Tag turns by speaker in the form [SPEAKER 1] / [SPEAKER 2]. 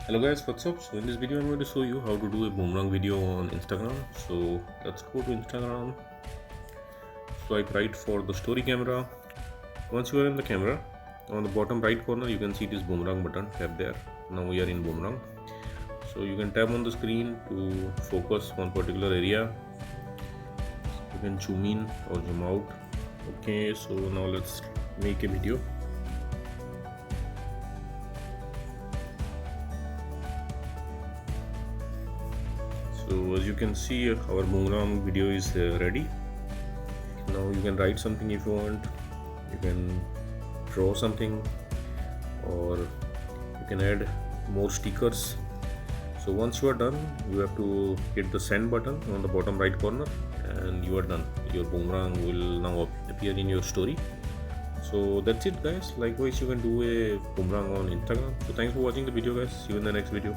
[SPEAKER 1] Hello guys, what's up? So in this video I'm going to show you how to do a boomerang video on Instagram. So let's go to Instagram, swipe right for the story camera. Once you are in the camera, on the bottom right corner you can see this boomerang button, tap there. Now we are in boomerang. So you can tap on the screen to focus on particular area. You can zoom in or zoom out. Okay, so now let's make a video. So as you can see, our boomerang video is ready. Now you can write something if you want, you can draw something, or you can add more stickers. So once you are done, you have to hit the send button on the bottom right corner and you are done. Your boomerang will now appear in your story. So that's it guys. Likewise you can do a boomerang on Instagram. So thanks for watching the video guys. See you in the next video.